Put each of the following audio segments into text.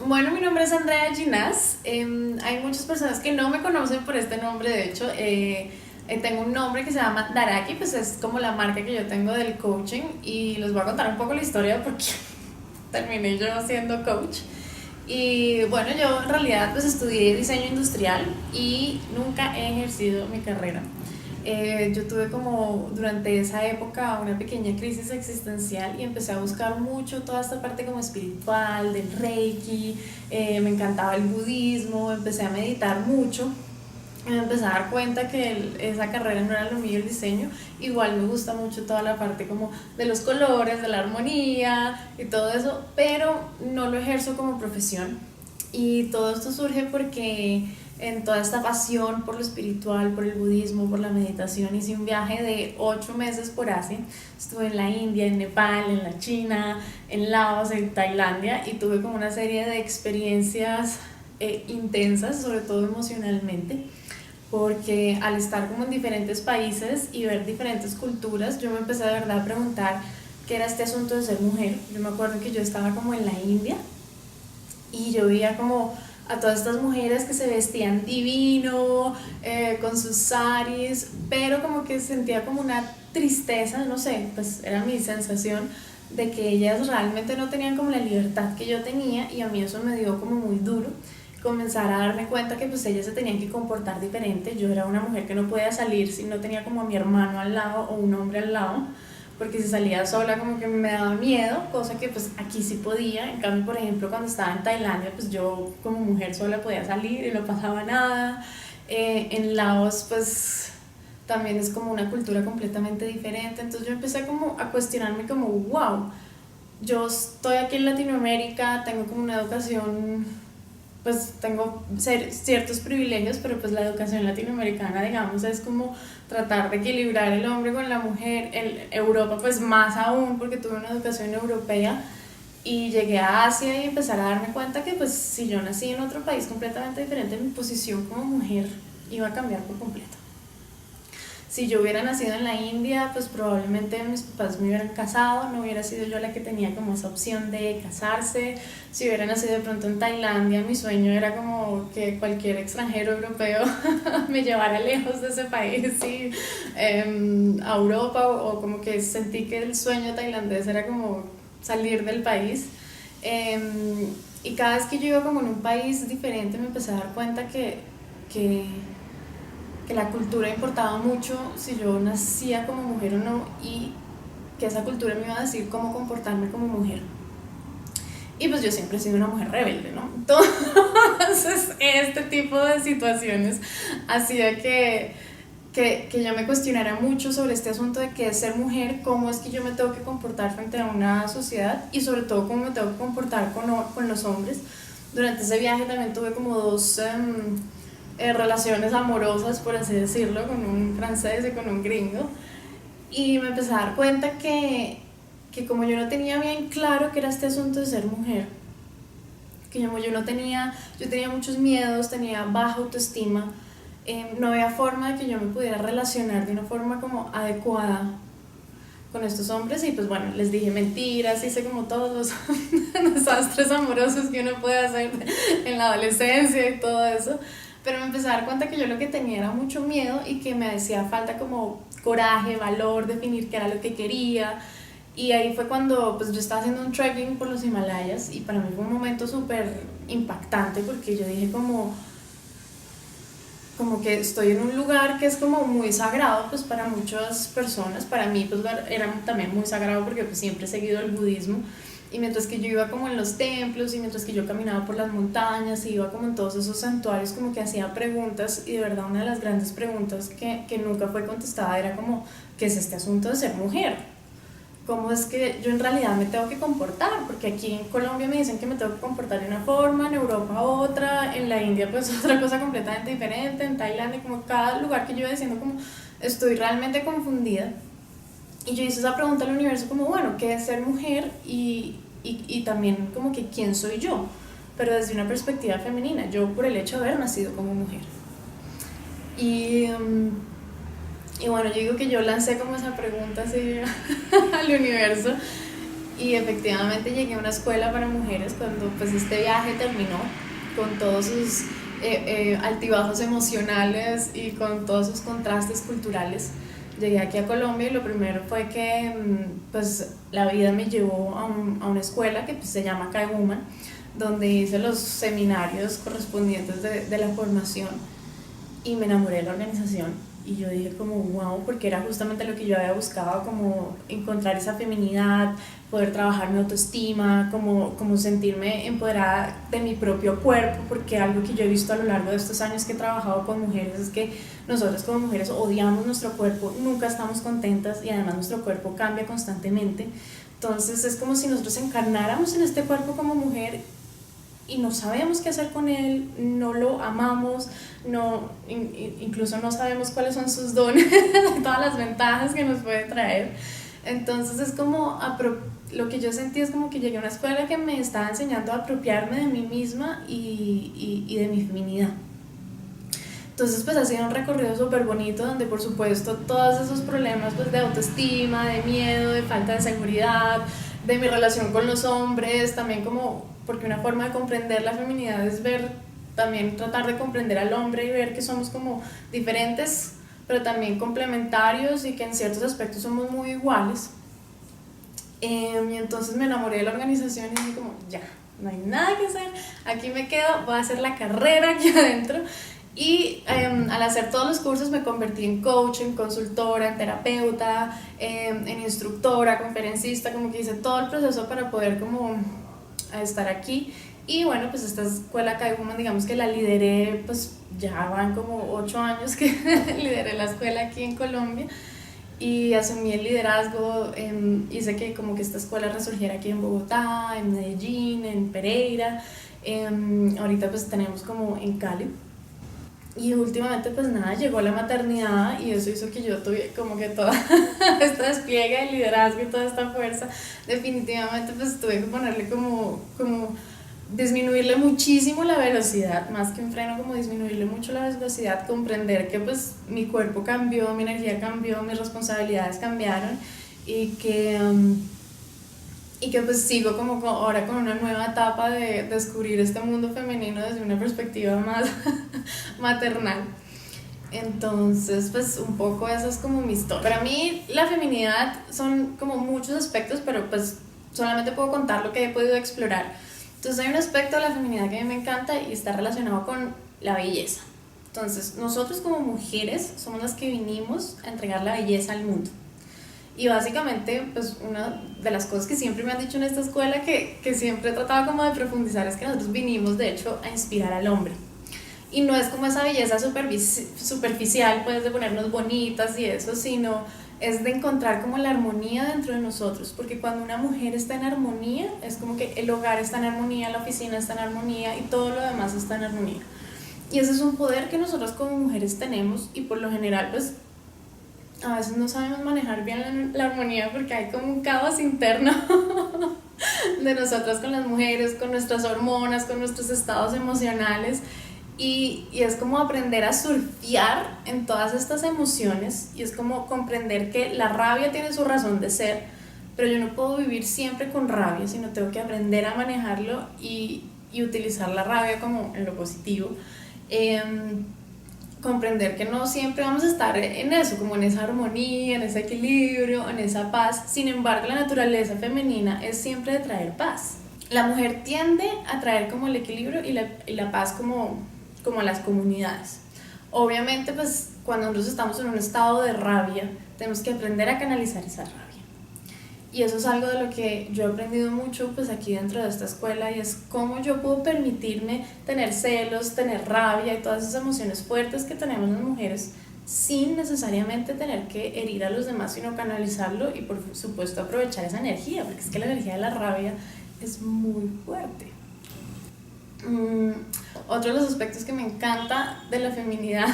Bueno, mi nombre es Andrea Ginás. Hay muchas personas que no me conocen por este nombre, de hecho. Tengo un nombre que se llama Daraki, pues es como la marca que yo tengo del coaching y les voy a contar un poco la historia porque terminé yo siendo coach. Y bueno, yo en realidad pues estudié diseño industrial y nunca he ejercido mi carrera. Yo tuve como durante esa época una pequeña crisis existencial y empecé a buscar mucho toda esta parte como espiritual, del reiki, me encantaba el budismo, empecé a meditar mucho y me empecé a dar cuenta que esa carrera no era lo mío, el diseño. Igual me gusta mucho toda la parte como de los colores, de la armonía y todo eso, pero no lo ejerzo como profesión. Y todo esto surge porque en toda esta pasión por lo espiritual, por el budismo, por la meditación, hice un viaje de 8 meses por Asia. Estuve en la India, en Nepal, en la China, en Laos, en Tailandia y tuve como una serie de experiencias intensas, sobre todo emocionalmente, porque al estar como en diferentes países y ver diferentes culturas, yo me empecé de verdad a preguntar qué era este asunto de ser mujer. Yo me acuerdo que yo estaba como en la India y yo veía como a todas estas mujeres que se vestían divino, con sus saris, pero como que sentía como una tristeza, no sé, pues era mi sensación de que ellas realmente no tenían como la libertad que yo tenía y a mí eso me dio como muy duro comenzar a darme cuenta que pues ellas se tenían que comportar diferente. Yo era una mujer que no podía salir si no tenía como a mi hermano al lado o un hombre al lado, porque si salía sola como que me daba miedo, cosa que pues aquí sí podía. En cambio, por ejemplo, cuando estaba en Tailandia, pues yo como mujer sola podía salir y no pasaba nada. En Laos pues también es como una cultura completamente diferente, entonces yo empecé como a cuestionarme como, wow, yo estoy aquí en Latinoamérica, tengo como una educación, pues tengo ciertos privilegios, pero pues la educación latinoamericana, digamos, es como tratar de equilibrar el hombre con la mujer. En Europa, pues más aún, porque tuve una educación europea y llegué a Asia y empezar a darme cuenta que pues si yo nací en otro país completamente diferente, mi posición como mujer iba a cambiar por completo. Si yo hubiera nacido en la India, pues probablemente mis papás me hubieran casado, no hubiera sido yo la que tenía como esa opción de casarse. Si hubiera nacido de pronto en Tailandia, mi sueño era como que cualquier extranjero europeo me llevara lejos de ese país, sí, a Europa, o como que sentí que el sueño tailandés era como salir del país. Y cada vez que yo iba como en un país diferente me empecé a dar cuenta que que la cultura importaba mucho si yo nacía como mujer o no, y que esa cultura me iba a decir cómo comportarme como mujer. Y pues yo siempre he sido una mujer rebelde, ¿no? Entonces este tipo de situaciones hacía que yo me cuestionara mucho sobre este asunto de qué es ser mujer, cómo es que yo me tengo que comportar frente a una sociedad y sobre todo cómo me tengo que comportar con los hombres. Durante ese viaje también tuve como dos relaciones amorosas, por así decirlo, con un francés y con un gringo. Y me empecé a dar cuenta que como yo no tenía bien claro qué era este asunto de ser mujer, que como yo no tenía, yo tenía muchos miedos, tenía baja autoestima, no había forma de que yo me pudiera relacionar de una forma como adecuada con estos hombres. Y pues bueno, les dije mentiras, hice como todos los desastres amorosos que uno puede hacer en la adolescencia y todo eso, pero me empecé a dar cuenta que yo lo que tenía era mucho miedo y que me hacía falta como coraje, valor, definir qué era lo que quería. Y ahí fue cuando pues yo estaba haciendo un trekking por los Himalayas y para mí fue un momento súper impactante porque yo dije como que estoy en un lugar que es como muy sagrado pues para muchas personas. Para mí pues era también muy sagrado porque pues siempre he seguido el budismo, y mientras que yo iba como en los templos y mientras que yo caminaba por las montañas y iba como en todos esos santuarios, como que hacía preguntas, y de verdad una de las grandes preguntas que nunca fue contestada era como, ¿qué es este asunto de ser mujer? ¿Cómo es que yo en realidad me tengo que comportar? Porque aquí en Colombia me dicen que me tengo que comportar de una forma, en Europa otra, en la India pues otra cosa completamente diferente, en Tailandia, como cada lugar que yo iba diciendo como estoy realmente confundida. Y yo hice esa pregunta al universo como, bueno, ¿qué es ser mujer? Y también como que quién soy yo, pero desde una perspectiva femenina, yo por el hecho de haber nacido como mujer. Y, y bueno, yo digo que yo lancé como esa pregunta así al universo y efectivamente llegué a una escuela para mujeres cuando pues este viaje terminó con todos sus altibajos emocionales y con todos sus contrastes culturales. Llegué aquí a Colombia y lo primero fue que pues la vida me llevó a una escuela que pues, se llama CAE Woman, donde hice los seminarios correspondientes de la formación y me enamoré de la organización y yo dije como wow, porque era justamente lo que yo había buscado, como encontrar esa feminidad, poder trabajar mi autoestima, como sentirme empoderada de mi propio cuerpo, porque algo que yo he visto a lo largo de estos años que he trabajado con mujeres es que nosotros como mujeres odiamos nuestro cuerpo, nunca estamos contentas y además nuestro cuerpo cambia constantemente. Entonces es como si nosotros encarnáramos en este cuerpo como mujer y no sabemos qué hacer con él, no lo amamos, incluso no sabemos cuáles son sus dones, todas las ventajas que nos puede traer. Entonces es como, lo que yo sentí es como que llegué a una escuela que me estaba enseñando a apropiarme de mí misma y de mi feminidad. Entonces pues ha sido un recorrido súper bonito donde por supuesto todos esos problemas pues de autoestima, de miedo, de falta de seguridad, de mi relación con los hombres, también como porque una forma de comprender la feminidad es ver, también tratar de comprender al hombre y ver que somos como diferentes pero también complementarios y que en ciertos aspectos somos muy iguales. Y entonces me enamoré de la organización y dije como ya, no hay nada que hacer, aquí me quedo, voy a hacer la carrera aquí adentro. Y al hacer todos los cursos me convertí en coach, en consultora, en terapeuta, en instructora, conferencista, como que hice todo el proceso para poder como estar aquí. Y bueno, pues esta escuela CAE Woman, digamos que la lideré, pues ya van como 8 años que lideré la escuela aquí en Colombia y asumí el liderazgo, hice que como que esta escuela resurgiera aquí en Bogotá, en Medellín, en Pereira, ahorita pues tenemos como en Cali. Y últimamente pues nada, llegó la maternidad y eso hizo que yo tuviera como que toda esta despliegue de liderazgo y toda esta fuerza. Definitivamente pues tuve que ponerle como disminuirle muchísimo la velocidad, más que un freno, como disminuirle mucho la velocidad, comprender que pues mi cuerpo cambió, mi energía cambió, mis responsabilidades cambiaron y que pues sigo como ahora con una nueva etapa de descubrir este mundo femenino desde una perspectiva más maternal. Entonces pues un poco eso es como mi historia. Para mí la feminidad son como muchos aspectos, pero pues solamente puedo contar lo que he podido explorar. Entonces hay un aspecto de la feminidad que a mí me encanta y está relacionado con la belleza. Entonces nosotros como mujeres somos las que vinimos a entregar la belleza al mundo. Y básicamente, pues una de las cosas que siempre me han dicho en esta escuela, que siempre he tratado como de profundizar, es que nosotros vinimos de hecho a inspirar al hombre. Y no es como esa belleza superficial, pues de ponernos bonitas y eso, sino es de encontrar como la armonía dentro de nosotros, porque cuando una mujer está en armonía, es como que el hogar está en armonía, la oficina está en armonía y todo lo demás está en armonía. Y ese es un poder que nosotros como mujeres tenemos y por lo general pues a veces no sabemos manejar bien la armonía porque hay como un caos interno de nosotras con las mujeres, con nuestras hormonas, con nuestros estados emocionales y es como aprender a surfear en todas estas emociones y es como comprender que la rabia tiene su razón de ser, pero yo no puedo vivir siempre con rabia, sino tengo que aprender a manejarlo y utilizar la rabia como en lo positivo. Comprender que no siempre vamos a estar en eso, como en esa armonía, en ese equilibrio, en esa paz. Sin embargo, la naturaleza femenina es siempre de traer paz. La mujer tiende a traer como el equilibrio y la paz como a las comunidades. Obviamente, pues cuando nosotros estamos en un estado de rabia, tenemos que aprender a canalizar esa rabia. Y eso es algo de lo que yo he aprendido mucho pues aquí dentro de esta escuela y es cómo yo puedo permitirme tener celos, tener rabia y todas esas emociones fuertes que tenemos las mujeres sin necesariamente tener que herir a los demás, sino canalizarlo y por supuesto aprovechar esa energía, porque es que la energía de la rabia es muy fuerte. Otro de los aspectos que me encanta de la feminidad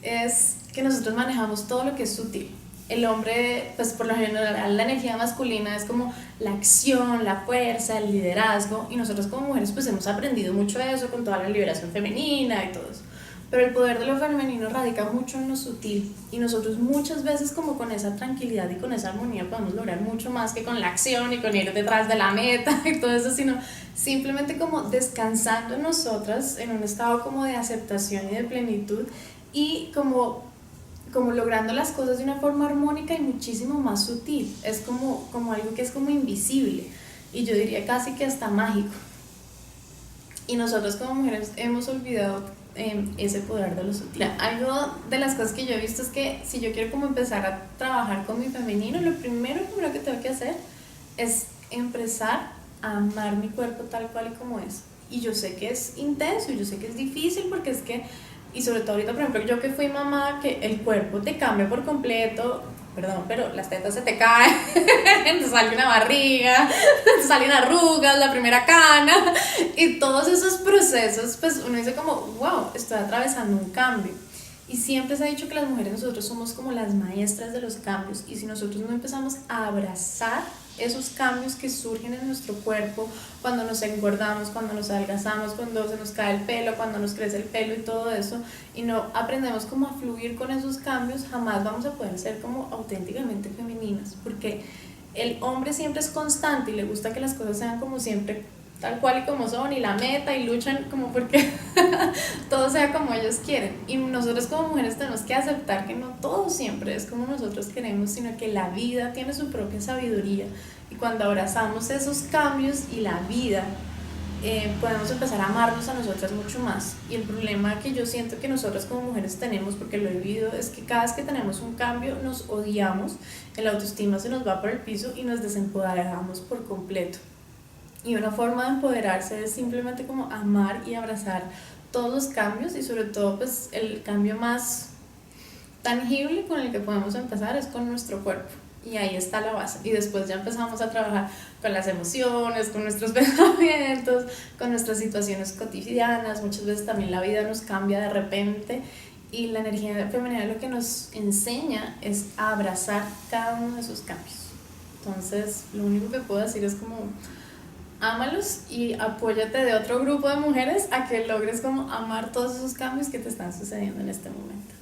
es que nosotros manejamos todo lo que es sutil. El hombre, pues por lo general la energía masculina es como la acción, la fuerza, el liderazgo y nosotros como mujeres pues hemos aprendido mucho eso con toda la liberación femenina y todo eso. pero el poder de lo femenino radica mucho en lo sutil y nosotros muchas veces como con esa tranquilidad y con esa armonía podemos lograr mucho más que con la acción y con ir detrás de la meta y todo eso, sino simplemente como descansando en nosotras en un estado como de aceptación y de plenitud y como logrando las cosas de una forma armónica y muchísimo más sutil. Es como algo que es como invisible y yo diría casi que hasta mágico. Y nosotros como mujeres hemos olvidado ese poder de lo sutil. Algo de las cosas que yo he visto es que si yo quiero como empezar a trabajar con mi femenino, lo primero que tengo que hacer es empezar a amar mi cuerpo tal cual y como es. Y yo sé que es intenso, y yo sé que es difícil porque es que, y sobre todo ahorita, por ejemplo, yo que fui mamá, que el cuerpo te cambia por completo, perdón, pero las tetas se te caen, te sale una barriga, te salen arrugas, la primera cana, y todos esos procesos, pues uno dice como, wow, estoy atravesando un cambio. Y siempre se ha dicho que las mujeres nosotros somos como las maestras de los cambios, y si nosotros no empezamos a abrazar esos cambios que surgen en nuestro cuerpo, cuando nos engordamos, cuando nos adelgazamos, cuando se nos cae el pelo, cuando nos crece el pelo y todo eso, y no aprendemos como a fluir con esos cambios, jamás vamos a poder ser como auténticamente femeninas, porque el hombre siempre es constante y le gusta que las cosas sean como siempre, tal cual y como son, y la meta, y luchan como porque todo sea como ellos quieren. Y nosotros como mujeres tenemos que aceptar que no todo siempre es como nosotros queremos, sino que la vida tiene su propia sabiduría. Y cuando abrazamos esos cambios y la vida, podemos empezar a amarnos a nosotras mucho más. Y el problema que yo siento que nosotras como mujeres tenemos, porque lo he vivido, es que cada vez que tenemos un cambio nos odiamos, el autoestima se nos va por el piso y nos desempoderamos por completo. Y una forma de empoderarse es simplemente como amar y abrazar todos los cambios y sobre todo pues el cambio más tangible con el que podemos empezar es con nuestro cuerpo. Y ahí está la base. Y después ya empezamos a trabajar con las emociones, con nuestros pensamientos, con nuestras situaciones cotidianas. Muchas veces también la vida nos cambia de repente y la energía femenina lo que nos enseña es a abrazar cada uno de esos cambios. Entonces, lo único que puedo decir es como ámalos y apóyate de otro grupo de mujeres a que logres como amar todos esos cambios que te están sucediendo en este momento.